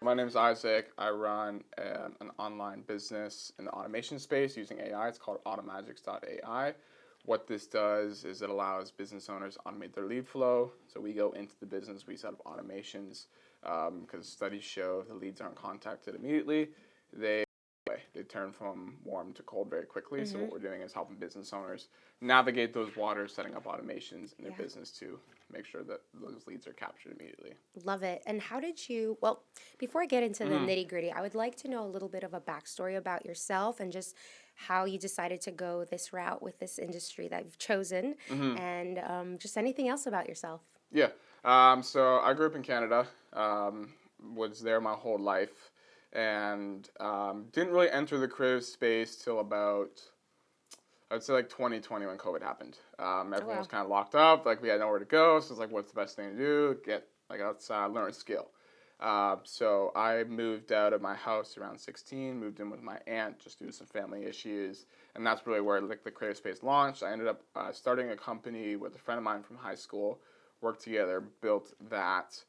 My name is Isaac. I run an online business in the automation space using AI. It's called automagics.ai. What this does is it allows business owners to automate their lead flow. So we go into the business, we set up automations because studies show if the leads aren't contacted immediately, they turn from warm to cold very quickly. So what we're doing is helping business owners navigate those waters, setting up automations in their business to make sure that those leads are captured immediately. Love it. And how did you, well, before I get into the nitty gritty, I would like to know a little bit of a backstory about yourself and just how you decided to go this route with this industry that you've chosen and just anything else about yourself. Yeah. So I grew up in Canada, was there my whole life, and didn't really enter the creative space till about, I would say like 2020 when COVID happened. Everyone was kind of locked up, like we had nowhere to go, so it's like, what's the best thing to do? Get like outside, learn a skill. So I moved out of my house around 16, moved in with my aunt just due to some family issues, and that's really where like the creative space launched. I ended up starting a company with a friend of mine from high school, worked together, built that,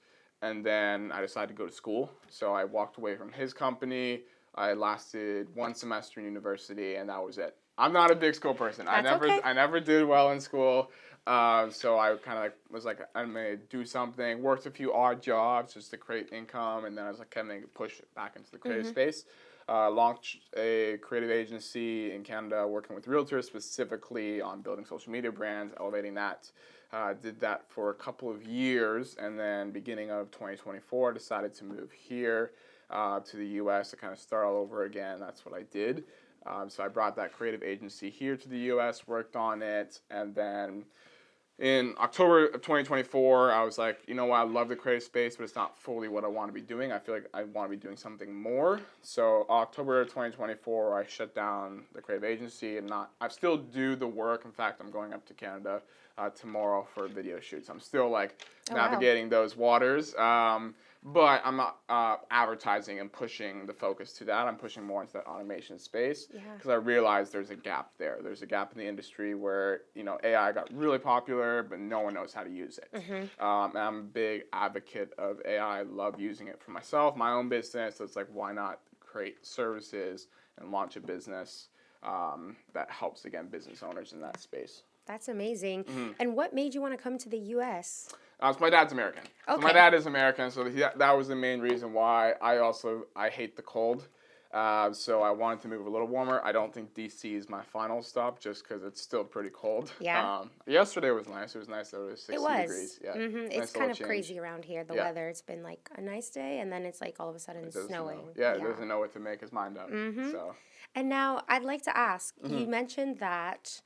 and then I decided to go to school. So I walked away from his company. I lasted one semester in university, and that was it. I'm not a big school person. I never did well in school. So I kind of like was like, I'm gonna do something. Worked a few odd jobs just to create income, and then I was like, kind of push it back into the creative space. Launched a creative agency in Canada, working with realtors specifically on building social media brands, elevating that. Did that for a couple of years, and then beginning of 2024, decided to move here to the U.S. to kind of start all over again. That's what I did. So I brought that creative agency here to the U.S., worked on it, and then in October of 2024, I was like, you know what, I love the creative space, but it's not fully what I want to be doing. I feel like I want to be doing something more. So October of 2024, I shut down the creative agency, and I still do the work. In fact, I'm going up to Canada tomorrow for video shoots. I'm still like navigating those waters. But I'm not advertising and pushing the focus to that. I'm pushing more into that automation space because I realize there's a gap there. There's a gap in the industry where, you know, AI got really popular, but no one knows how to use it. And I'm a big advocate of AI. I love using it for myself, my own business. So it's like, why not create services and launch a business that helps, again, business owners in that space. That's amazing. And what made you want to come to the U.S.? So my dad's American. Okay. So my dad is American, so that was the main reason why. I hate the cold, so I wanted to move a little warmer. I don't think D.C. is my final stop just because it's still pretty cold. Yeah. Yesterday was nice. It was nice that it was 60 degrees. Yeah. It's kind of crazy around here, the weather. It's been like a nice day, and then it's like all of a sudden it's snowing. It doesn't know what to make his mind up. So. And now I'd like to ask, you mentioned that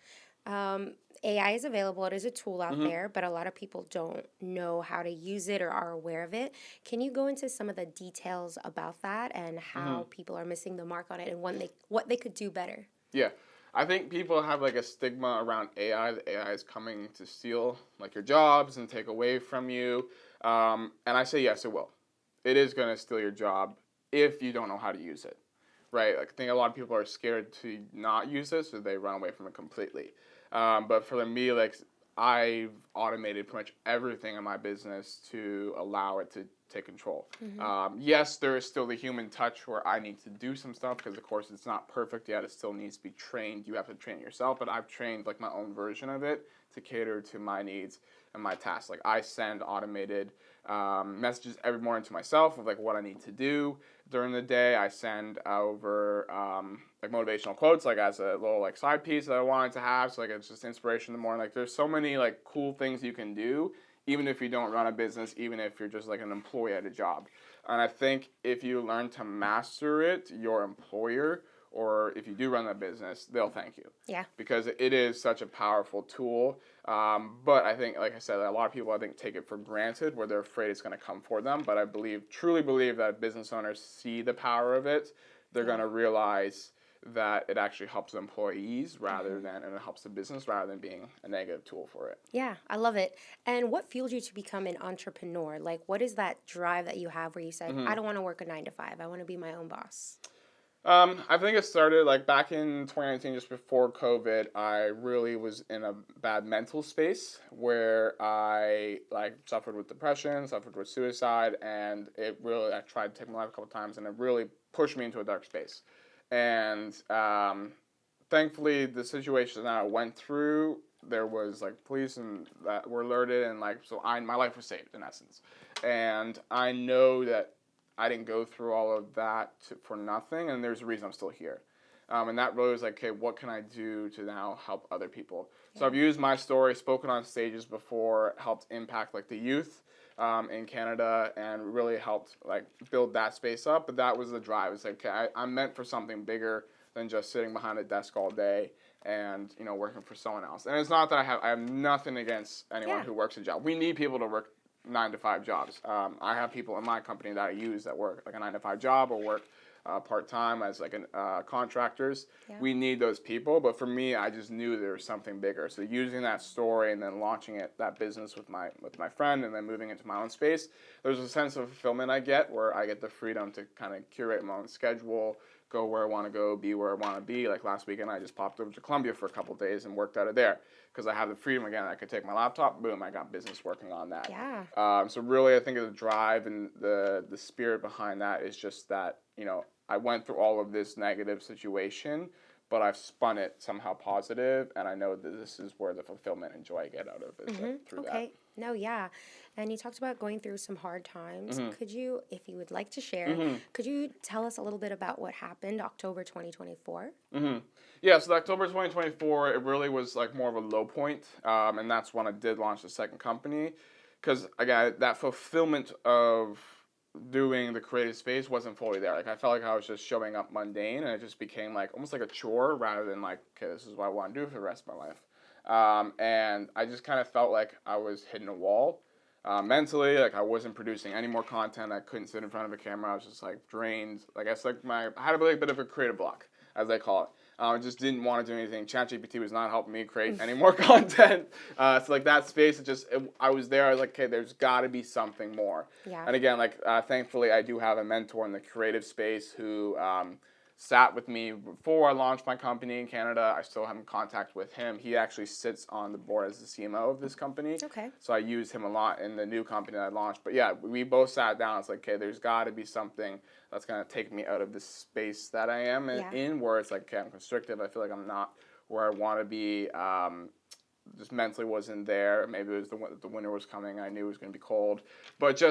AI is available. It is a tool out there, but a lot of people don't know how to use it or are aware of it. Can you go into some of the details about that and how people are missing the mark on it and what they could do better? Yeah. I think people have like a stigma around AI. That AI is coming to steal like your jobs and take away from you. And I say yes, it will. It is going to steal your job if you don't know how to use it. Right? Like, I think a lot of people are scared to not use it, so they run away from it completely. But for me, like, I've automated pretty much everything in my business to allow it to take control. Yes, there is still the human touch where I need to do some stuff because, of course, it's not perfect yet. It still needs to be trained. You have to train yourself, but I've trained like my own version of it to cater to my needs and my tasks. Like, I send automated messages every morning to myself of like what I need to do during the day. I send over like motivational quotes, like as a little like side piece that I wanted to have. So like it's just inspiration in the morning. Like there's so many like cool things you can do, even if you don't run a business, even if you're just like an employee at a job. And I think if you learn to master it, your employer, or if you do run a business, they'll thank you. Yeah. Because it is such a powerful tool. But I think, like I said, a lot of people, I think, take it for granted where they're afraid it's going to come for them. But I truly believe that if business owners see the power of it, they're going to realize that it actually helps the employees and it helps the business rather than being a negative tool for it. Yeah, I love it. And what fueled you to become an entrepreneur? Like, what is that drive that you have where you said, I don't want to work a 9 to 5. I want to be my own boss? I think it started like back in 2019, just before COVID. I really was in a bad mental space where I like suffered with depression, suffered with suicide, and I tried to take my life a couple times, and it really pushed me into a dark space. And thankfully, the situation that I went through, there was like police and that were alerted, and like so my life was saved in essence. And I know that I didn't go through all of that for nothing, and there's a reason I'm still here. And that really was like, okay, what can I do to now help other people? Yeah. So I've used my story, spoken on stages before, helped impact like the youth in Canada, and really helped like build that space up. But that was the drive. It's like, okay, I'm meant for something bigger than just sitting behind a desk all day and working for someone else. And it's not that I have nothing against anyone who works a job. We need people to work 9 to 5 jobs. I have people in my company that I use that work like a 9 to 5 job or work part time as like contractors. Yeah. We need those people, but for me, I just knew there was something bigger. So using that story and then launching that business with my friend, and then moving into my own space, there's a sense of fulfillment I get where I get the freedom to kind of curate my own schedule, go where I want to go, be where I want to be. Like last weekend, I just popped over to Colombia for a couple of days and worked out of there because I have the freedom again. I could take my laptop, boom, I got business working on that. Yeah. So really, I think the drive and the spirit behind that is just that I went through all of this negative situation, but I've spun it somehow positive, and I know that this is where the fulfillment and joy I get out of it through that. Okay. No, yeah. And you talked about going through some hard times. Could you, if you would like to share, could you tell us a little bit about what happened October 2024? Yeah, so October 2024, it really was like more of a low point, and that's when I did launch the second company, because again, that fulfillment of doing the creative space wasn't fully there. Like I felt like I was just showing up mundane, and it just became like almost like a chore rather than like, okay, this is what I want to do for the rest of my life. And I just kind of felt like I was hitting a wall mentally. Like I wasn't producing any more content. I couldn't sit in front of a camera. I was just like drained. Like I guess like I had a bit of a creative block, as they call it. I just didn't want to do anything. ChatGPT was not helping me create any more content. So like that space, I was there. I was like, okay, there's got to be something more. Yeah. And again, like thankfully, I do have a mentor in the creative space who sat with me before I launched my company in Canada. I still have in contact with him. He actually sits on the board as the CMO of this company. Okay. So I use him a lot in the new company that I launched. But yeah, we both sat down. It's like, okay, there's got to be something that's going to take me out of this space that I am in, where it's like, okay, I'm constricted. I feel like I'm not where I want to be. Just mentally wasn't there. Maybe it was the winter was coming. I knew it was going to be cold. But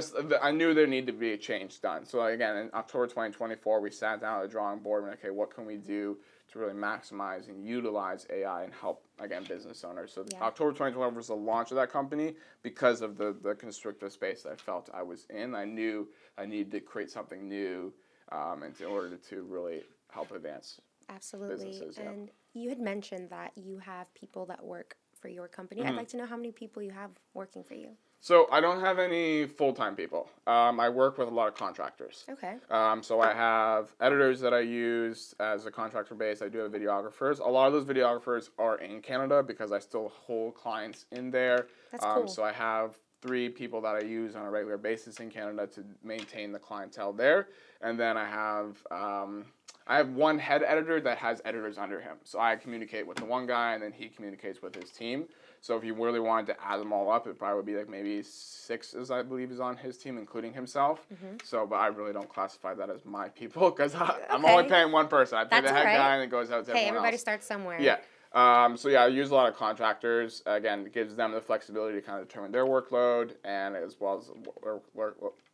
I knew there needed to be a change done. So again, in October 2024, we sat down at the drawing board and okay, what can we do to really maximize and utilize AI and help, again, business owners. So October 2012 was the launch of that company because of the constrictive space that I felt I was in. I knew I needed to create something new in order to really help advance businesses. And you had mentioned that you have people that work for your company. I'd like to know how many people you have working for you. So I don't have any full-time people. I work with a lot of contractors. Okay. So I have editors that I use as a contractor base. I do have videographers. A lot of those videographers are in Canada because I still hold clients in there. That's cool. So I have 3 people that I use on a regular basis in Canada to maintain the clientele there. And then I have one head editor that has editors under him. So I communicate with the one guy, and then he communicates with his team. So if you really wanted to add them all up, it probably would be like maybe 6, as I believe, is on his team, including himself. So, but I really don't classify that as my people because I'm only paying one person. I pay the head guy, and it goes out to everyone everybody else. starts somewhere. Yeah. I use a lot of contractors. Again, it gives them the flexibility to kind of determine their workload, and as well as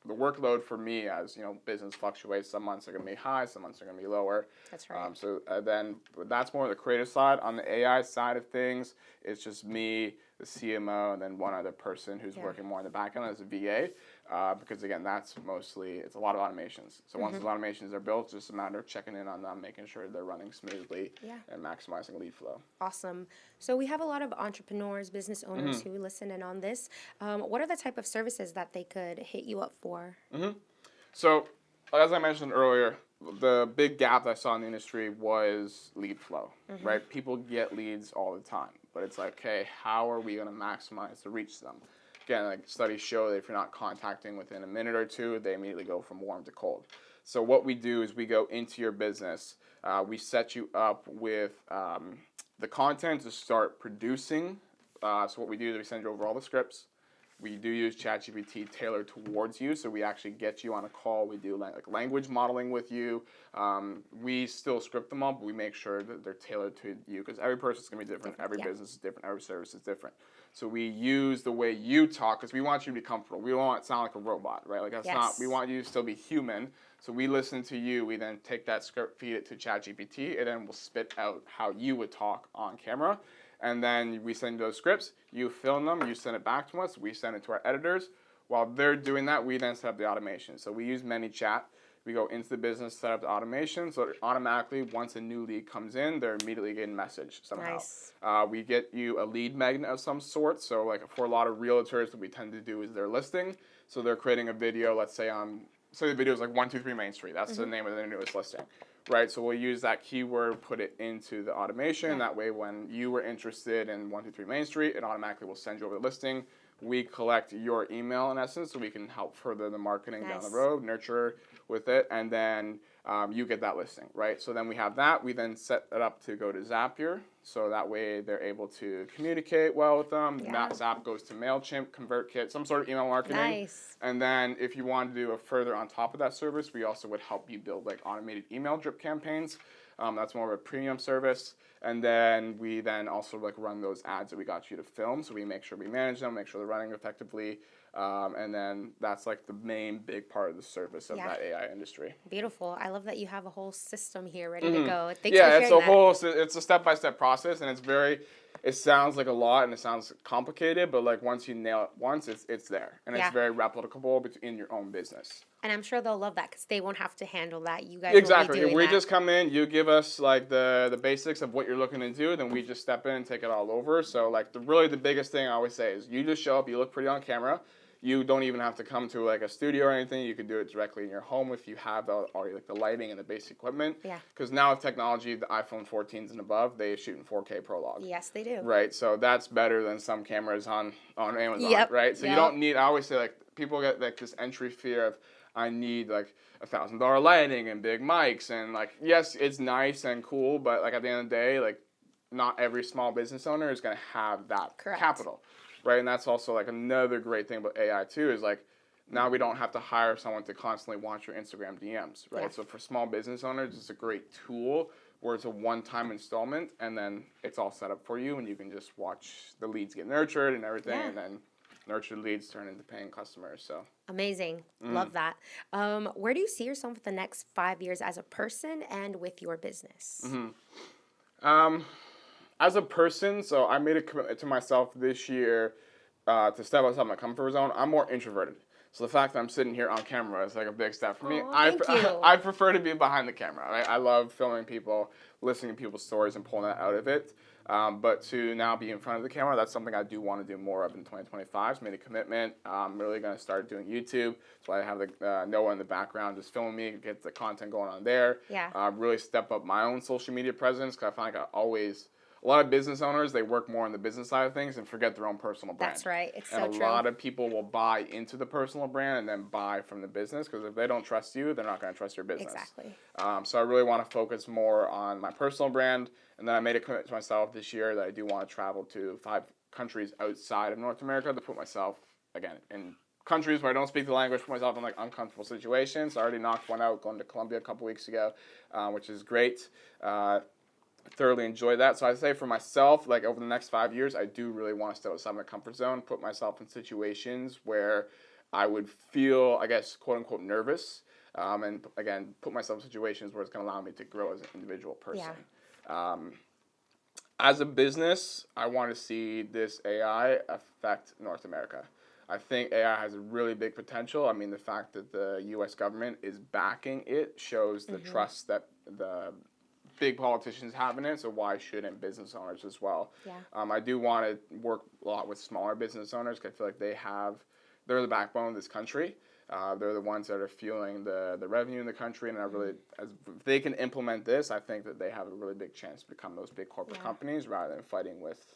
the workload for me as, business fluctuates. Some months are going to be high, some months are going to be lower. That's right. Then that's more the creative side. On the AI side of things, it's just me, the CMO, and then one other person who's working more on the back end as a VA. Because again, it's a lot of automations. So once those automations are built, it's just a matter of checking in on them, making sure they're running smoothly, and maximizing lead flow. Awesome. So we have a lot of entrepreneurs, business owners who listen in on this. What are the type of services that they could hit you up for? So as I mentioned earlier, the big gap that I saw in the industry was lead flow, right? People get leads all the time, but it's like, okay, how are we going to maximize the reach to them? Again, like studies show that if you're not contacting within a minute or two, they immediately go from warm to cold. So what we do is we go into your business. We set you up with the content to start producing. So what we do is we send you over all the scripts. We do use ChatGPT tailored towards you, so we actually get you on a call. We do like language modeling with you. We still script them all, but we make sure that they're tailored to you because every person's gonna be different. Every business is different. Every service is different. So we use the way you talk because we want you to be comfortable. We don't want it to sound like a robot, right? Like that's not. We want you to still be human. So we listen to you. We then take that script, feed it to ChatGPT, and then we'll spit out how you would talk on camera. And then we send those scripts, you film them, you send it back to us, we send it to our editors. While they're doing that, we then set up the automation. So we use ManyChat. We go into the business, set up the automation, so automatically, once a new lead comes in, they're immediately getting messaged somehow. Nice. We get you a lead magnet of some sort. So like for a lot of realtors, what we tend to do is their listing. So they're creating a video, let's say the video is like 123 Main Street. That's the name of their newest listing. Right, so we'll use that keyword, put it into the automation. That way, when you were interested in 123 Main Street, it automatically will send you over the listing. We collect your email in essence, so we can help further the marketing down the road, nurture with it, and then you get that listing, right? So then we have that. We then set it up to go to Zapier, so that way they're able to communicate well with them. That Zap goes to MailChimp, ConvertKit, some sort of email marketing. Nice. And then if you want to do a further on top of that service, we also would help you build like automated email drip campaigns. That's more of a premium service. And then we then also like run those ads that we got you to film. So we make sure we manage them, make sure they're running effectively. And then that's like the main big part of the service of that AI industry. Beautiful. I love that you have a whole system here ready to go. Thanks for sharing that. It's a step-by-step process, and it sounds like a lot and it sounds complicated, but like once you nail it once, it's there. And it's very replicable in your own business. And I'm sure they'll love that because they won't have to handle that. You guys Exactly. will be doing If we just come in, you give us like the basics of what you're looking to do, then we just step in and take it all over. So like the biggest thing I always say is you just show up, you look pretty on camera. You don't even have to come to like a studio or anything. You can do it directly in your home if you have already like the lighting and the basic equipment. Yeah. Because now with technology, the iPhone 14s and above, they shoot in 4K ProLog. Yes, they do. Right. So that's better than some cameras on Amazon. Right. So you don't need. I always say like people get like this entry fear of I need like $1,000 lighting and big mics and like yes, it's nice and cool, but like at the end of the day, like not every small business owner is going to have that capital. Right, and that's also like another great thing about AI too is like now we don't have to hire someone to constantly watch your Instagram DMs, right? Yeah. So for small business owners, it's a great tool where it's a one-time installment and then it's all set up for you and you can just watch the leads get nurtured and everything and then nurtured leads turn into paying customers. So amazing. Love that. Where do you see yourself for the next 5 years as a person and with your business? As a person, so I made a commitment to myself this year to step outside my comfort zone. I'm more introverted. So the fact that I'm sitting here on camera is like a big step for me. I prefer to be behind the camera. Right? I love filming people, listening to people's stories and pulling that out of it. But to now be in front of the camera, that's something I do want to do more of in 2025. So I made a commitment. I'm really going to start doing YouTube. So I have the Noah in the background just filming me, get the content going on there. Yeah. Really step up my own social media presence because I find like a lot of business owners, they work more on the business side of things and forget their own personal brand. That's right. It's so true. And a lot of people will buy into the personal brand and then buy from the business because if they don't trust you, they're not going to trust your business. Exactly. So I really want to focus more on my personal brand. And then I made a commitment to myself this year that I do want to travel to 5 countries outside of North America to put myself, again, in countries where I don't speak the language, put myself in like uncomfortable situations. So I already knocked one out going to Colombia a couple weeks ago, which is great. Thoroughly enjoy that. So I'd say for myself, like over the next 5 years, I do really want to step outside my comfort zone, put myself in situations where I would feel, I guess, quote unquote, nervous. And again, put myself in situations where it's going to allow me to grow as an individual person. Yeah. As a business, I want to see this AI affect North America. I think AI has a really big potential. I mean, the fact that the U.S. government is backing it shows the trust that the big politicians have in it, so why shouldn't business owners as well? Yeah. I do want to work a lot with smaller business owners because I feel like they're the backbone of this country. They're the ones that are fueling the revenue in the country, and if they can implement this, I think that they have a really big chance to become those big corporate companies rather than fighting with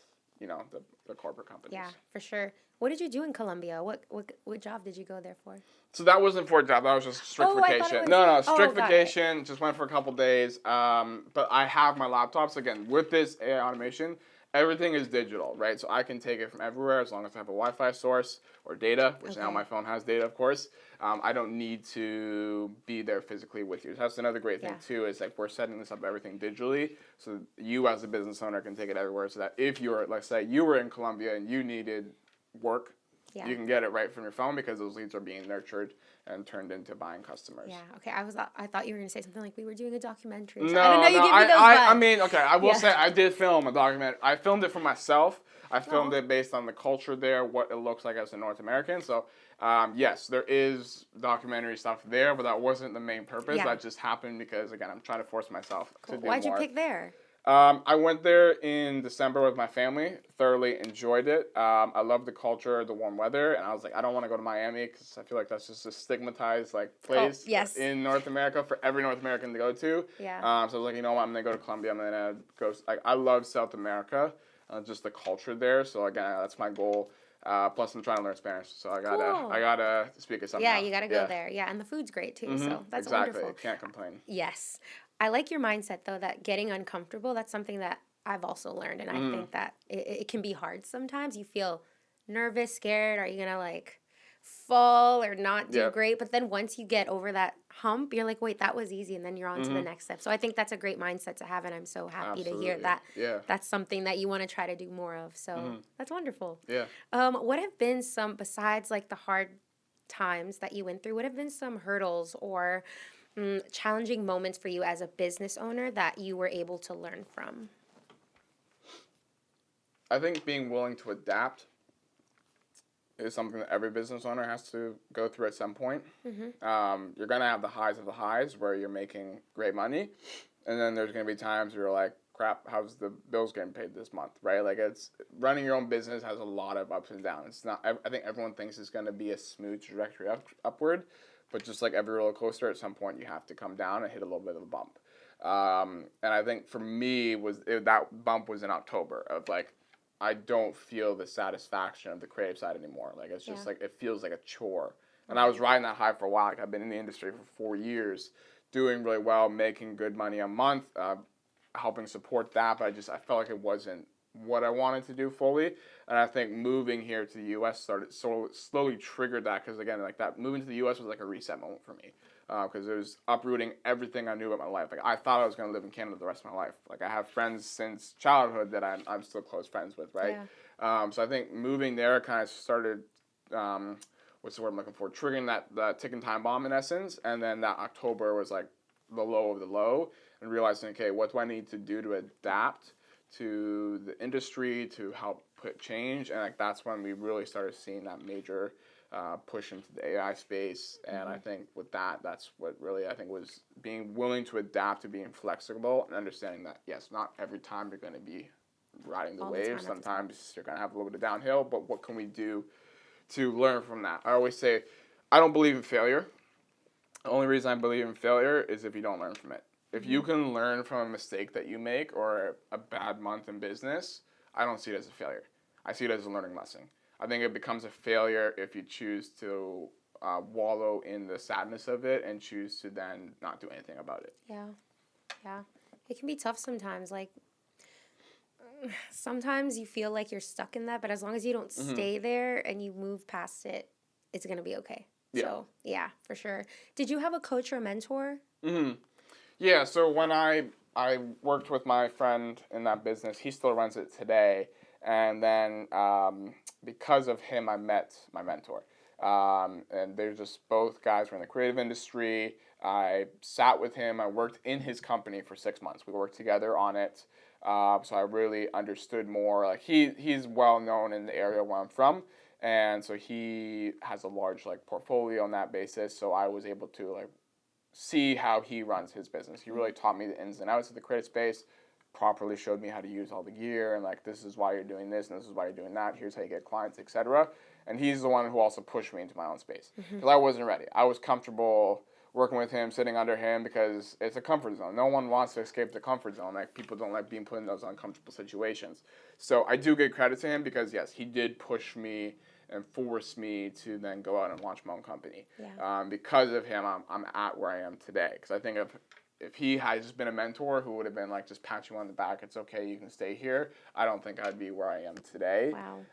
the corporate companies. Yeah, for sure. What did you do in Colombia? What job did you go there for? So that wasn't for a job. That was just strict Oh, I thought it vacation. was. No, Oh, strict got it. vacation. Just went for a couple days. But I have my laptops again with this AI automation. Everything is digital, right? So I can take it from everywhere as long as I have a Wi-Fi source or data, which now Okay. my phone has data, of course. I don't need to be there physically with you. That's another great thing Yeah. too. Is like we're setting this up everything digitally, so you as a business owner can take it everywhere. So that if you were, let's say, you were in Colombia and you needed work, Yeah. you can get it right from your phone because those leads are being nurtured and turned into buying customers. Yeah. Okay. I thought you were gonna say something like we were doing a documentary. So No, I don't know. You no, give me those I vibes. mean, okay, I will Yeah. say I did film a documentary. I filmed it for myself. I filmed Aw. it based on the culture there, what it looks like as a North American. So, yes, there is documentary stuff there, but that wasn't the main purpose. Yeah. That just happened because, again, I'm trying to force myself Cool. to do Why'd you more. pick there? I went there in December with my family. Thoroughly enjoyed it. I love the culture, the warm weather, and I was like, I don't want to go to Miami because I feel like that's just a stigmatized place yes. in North America for every North American to go to. Yeah. So I was like, you know what, I'm gonna go to Colombia. I'm gonna go. I love South America, just the culture there. So again, that's my goal. Plus, I'm trying to learn Spanish, so I Cool. gotta speak it somehow. Yeah, you gotta go there. Yeah, and the food's great too. So that's exactly. wonderful. Can't complain. Yes. I like your mindset though that getting uncomfortable, that's something that I've also learned. And I think that it can be hard sometimes. You feel nervous, scared. Are you going to like fall or not do Yep. great? But then once you get over that hump, you're like, wait, that was easy. And then you're on to the next step. So I think that's a great mindset to have. And I'm so happy to hear Absolutely. that Yeah. that's something that you want to try to do more of. So that's wonderful. Yeah. What have been some, besides like the hard times that you went through, what have been some hurdles or challenging moments for you as a business owner that you were able to learn from? I think being willing to adapt is something that every business owner has to go through at some point. You're going to have the highs of the highs where you're making great money. And then there's going to be times where you're like, crap, how's the bills getting paid this month, right? Like it's running your own business has a lot of ups and downs. It's not, I think everyone thinks it's going to be a smooth trajectory upward. But just like every roller coaster, at some point you have to come down and hit a little bit of a bump. And I think for me, that bump was in October of like, I don't feel the satisfaction of the creative side anymore. Like it's just like, it feels like a chore. And I was riding that high for a while. Like I've been in the industry for 4 years, doing really well, making good money a month, helping support that. But I felt like it wasn't what I wanted to do fully. And I think moving here to the U.S. slowly triggered that because, again, like that moving to the U.S. was like a reset moment for me because it was uprooting everything I knew about my life. Like I thought I was going to live in Canada the rest of my life. Like I have friends since childhood that I'm still close friends with, right? Yeah. So I think moving there kind of started, what's the word I'm looking for, triggering that ticking time bomb in essence. And then that October was like the low of the low and realizing, okay, what do I need to do to adapt to the industry to help put change, and like that's when we really started seeing that major push into the AI space. And I think with that's what really I think was being willing to adapt to being flexible and understanding that yes, not every time you're going to be riding the All the wave. time at the Sometimes you're going to have a little bit of downhill, but what can we do to learn from that? I always say I don't believe in failure. The only reason I believe in failure is if you don't learn from it. If you can learn from a mistake that you make or a bad month in business, I don't see it as a failure. I see it as a learning lesson. I think it becomes a failure if you choose to wallow in the sadness of it and choose to then not do anything about it. Yeah. Yeah. It can be tough sometimes. Like, sometimes you feel like you're stuck in that, but as long as you don't stay there and you move past it, it's going to be okay. Yeah. So, yeah, for sure. Did you have a coach or a mentor? Yeah, so when I worked with my friend in that business, he still runs it today. And then because of him, I met my mentor. And they're just both guys who are in the creative industry. I sat with him. I worked in his company for 6 months. We worked together on it. So I really understood more. Like he's well known in the area where I'm from. And so he has a large like portfolio on that basis. So I was able to like see how he runs his business. He really taught me the ins and outs of the creative space, properly showed me how to use all the gear and like this is why you're doing this and this is why you're doing that. Here's how you get clients, etc. And he's the one who also pushed me into my own space because I wasn't ready. I was comfortable working with him, sitting under him, because it's a comfort zone. No one wants to escape the comfort zone. Like, people don't like being put in those uncomfortable situations. So I do give credit to him because, yes, he did push me and force me to then go out and launch my own company. Yeah. Because of him, I'm at where I am today. Because I think if he had just been a mentor who would have been like, just pat you on the back, it's okay, you can stay here, I don't think I'd be where I am today.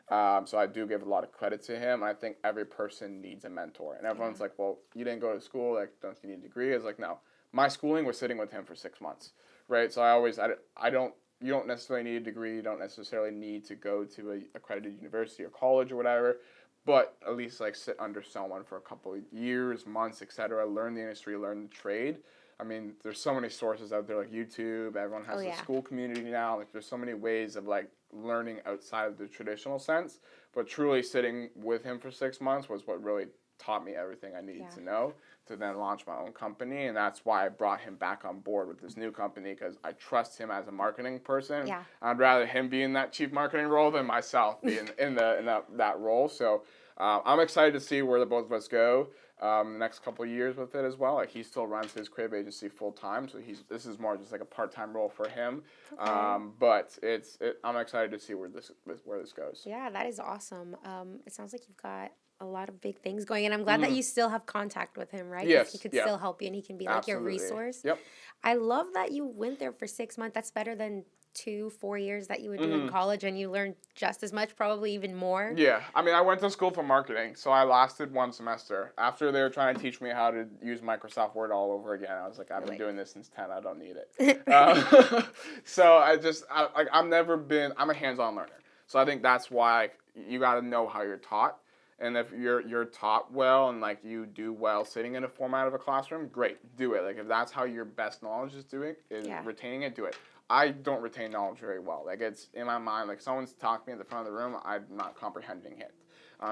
Wow. So I do give a lot of credit to him. I think every person needs a mentor. And everyone's like, well, you didn't go to school, like, don't you need a degree? It's like, no. My schooling was sitting with him for 6 months, right? So you don't necessarily need a degree. You don't necessarily need to go to a accredited university or college or whatever, but at least like sit under someone for a couple of years, months, etc. Learn the industry, learn the trade. I mean, there's so many sources out there, like YouTube. Everyone has a school community now. Like, there's so many ways of like learning outside of the traditional sense. But truly sitting with him for 6 months was what really taught me everything I needed to know to then launch my own company. And that's why I brought him back on board with this new company, because I trust him as a marketing person. Yeah. I'd rather him be in that chief marketing role than myself be in that role. So I'm excited to see where the both of us go the next couple of years with it as well. Like, he still runs his crib agency full time, so this is more just like a part-time role for him. Okay. But I'm excited to see where this goes. Yeah, that is awesome. It sounds like you've got a lot of big things going, and I'm glad that you still have contact with him, right? 'Cause Yes. he could Yeah. still help you, and he can be like your Absolutely. resource. Yep. I love that you went there for 6 months. That's better than 4 years that you would do in college, and you learned just as much, probably even more. Yeah, I mean, I went to school for marketing, so I lasted 1 semester. After they were trying to teach me how to use Microsoft Word all over again, I was like, I've been doing this since 10, I don't need it. So I'm a hands-on learner. So I think that's why you got to know how you're taught. And if you're taught well and like you do well sitting in a format of a classroom, great, do it. Like, if that's how your best knowledge is retaining it, do it. I don't retain knowledge very well. Like, it's in my mind, like, someone's talking to me at the front of the room, I'm not comprehending it.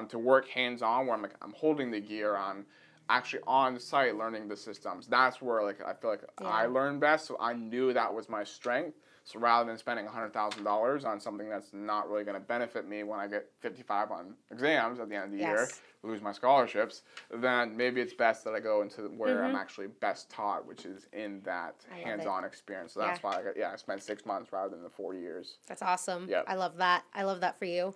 To work hands-on, where I'm holding the gear, on actually on site learning the systems, that's where like I feel like I learn best. So I knew that was my strength. So rather than spending $100,000 on something that's not really going to benefit me when I get 55 on exams at the end of the year, lose my scholarships, then maybe it's best that I go into where I'm actually best taught, which is in that hands-on experience. So that's why I spent 6 months rather than the 4 years. That's awesome. Yep. I love that. I love that for you.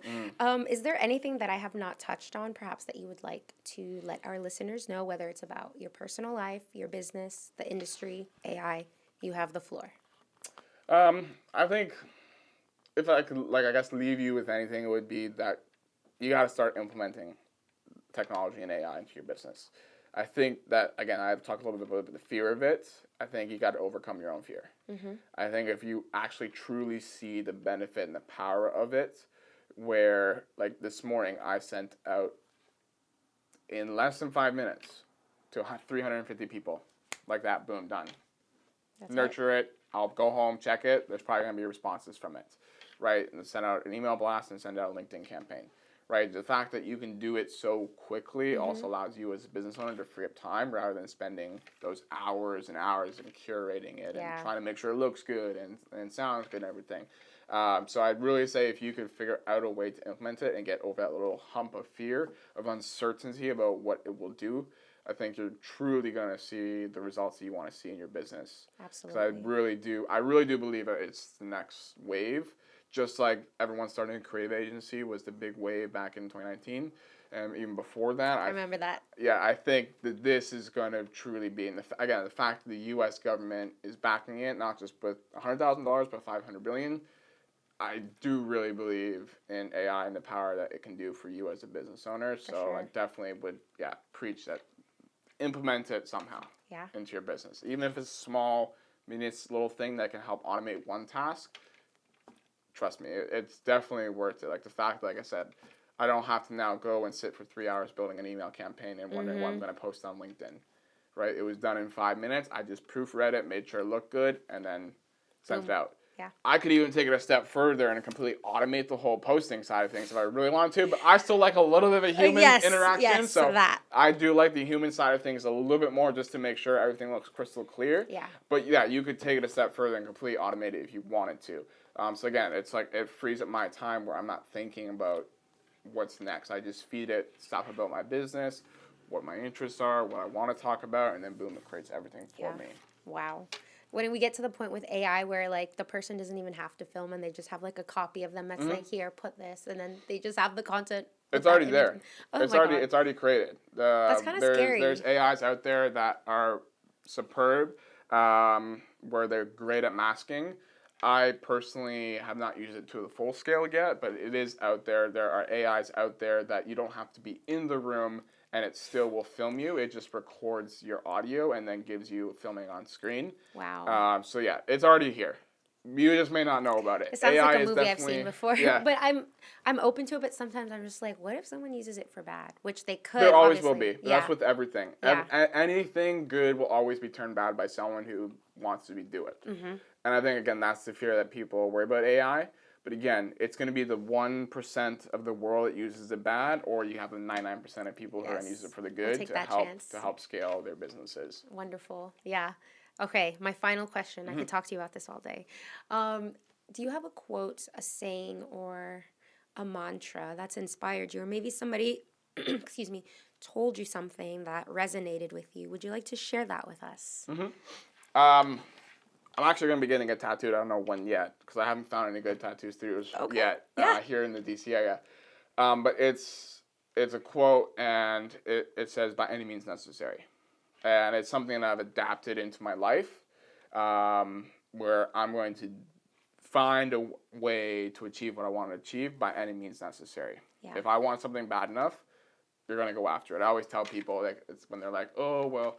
Is there anything that I have not touched on, perhaps, that you would like to let our listeners know, whether it's about your personal life, your business, the industry, AI? You have the floor. I think if I could, like, I guess, leave you with anything, it would be that you got to start implementing technology and AI into your business. I think that, again, I've talked a little bit about the fear of it. I think you got to overcome your own fear. I think if you actually truly see the benefit and the power of it, where, like, this morning I sent out in less than 5 minutes to 350 people, like that, boom, done. Nurture it. I'll go home, check it. There's probably going to be responses from it, right? And send out an email blast and send out a LinkedIn campaign, right? The fact that you can do it so quickly also allows you as a business owner to free up time rather than spending those hours and hours in curating it and trying to make sure it looks good and sounds good and everything. So I'd really say if you could figure out a way to implement it and get over that little hump of fear, of uncertainty about what it will do, I think you're truly going to see the results that you want to see in your business. Absolutely. So I really do believe that it's the next wave. Just like everyone starting a creative agency was the big wave back in 2019, and even before that. I remember that. Yeah, I think that this is going to truly be, the fact that the U.S. government is backing it, not just with $100,000, but $500 billion. I do really believe in AI and the power that it can do for you as a business owner. I definitely would, preach that. Implement it somehow into your business. Even if it's small, it's a little thing that can help automate one task. Trust me, it's definitely worth it. Like, the fact, like I said, I don't have to now go and sit for 3 hours building an email campaign and wondering what I'm going to post on LinkedIn. Right? It was done in 5 minutes. I just proofread it, made sure it looked good, and then sent it out. Yeah. I could even take it a step further and completely automate the whole posting side of things if I really wanted to, but I still like a little bit of a human interaction. Yes, so that. I do like the human side of things a little bit more just to make sure everything looks crystal clear. Yeah. But yeah, you could take it a step further and completely automate it if you wanted to. So again, it's like it frees up my time where I'm not thinking about what's next. I just feed it stuff about my business, what my interests are, what I want to talk about, and then boom, it creates everything for Yeah. me. Wow. When we get to the point with AI where like the person doesn't even have to film and they just have like a copy of them that's like, here, put this, and then they just have the content with It's that already image. there. Oh my God. It's already created. That's kind of There's scary. AIs out there that are superb, where they're great at masking. I personally have not used it to the full scale yet, but it is out there. There are AIs out there that you don't have to be in the room and it still will film you. It just records your audio and then gives you filming on screen. Wow. So yeah, it's already here. You just may not know about it. It sounds AI like a is movie I've seen definitely before, yeah. but I'm open to it. But sometimes I'm just like, what if someone uses it for bad? Which they could. There always will obviously. be. Yeah. That's with everything. Yeah. Anything good will always be turned bad by someone who wants to do it. Mm-hmm. And I think, again, that's the fear that people worry about AI. But again, it's going to be the 1% of the world that uses it bad, or you have the 99% of people who are going to use it for the good take that chance. to help scale their businesses. Wonderful. Yeah. Okay, my final question. I could talk to you about this all day. Do you have a quote, a saying, or a mantra that's inspired you, or maybe somebody, excuse me, told you something that resonated with you? Would you like to share that with us? I'm actually going to be getting a tattoo. I don't know when yet, because I haven't found any good tattoo studios yet here in the DC area. But it's a quote, and it says, "By any means necessary." And it's something that I've adapted into my life, where I'm going to find a way to achieve what I want to achieve by any means necessary. Yeah. If I want something bad enough, you're going to go after it. I always tell people, like, it's when they're like, oh, well,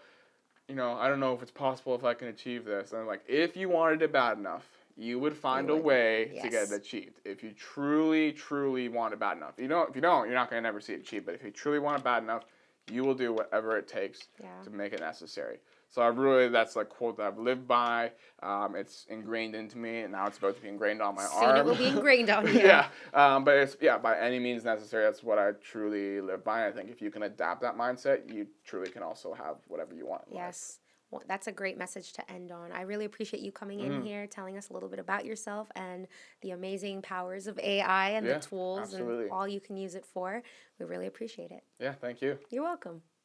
I don't know if it's possible if I can achieve this. And I'm like, if you wanted it bad enough, you would find a way to get it achieved. If you truly, truly want it bad enough. If you don't, you're not going to never see it achieved. But if you truly want it bad enough, you will do whatever it takes to make it necessary. So that's a quote that I've lived by. It's ingrained into me, and now it's about to be ingrained on my arm. Soon it will be ingrained on you. But it's by any means necessary. That's what I truly live by. I think if you can adapt that mindset, you truly can also have whatever you want in life. Well, that's a great message to end on. I really appreciate you coming in here, telling us a little bit about yourself and the amazing powers of AI and the tools and all you can use it for. We really appreciate it. Yeah, thank you. You're welcome.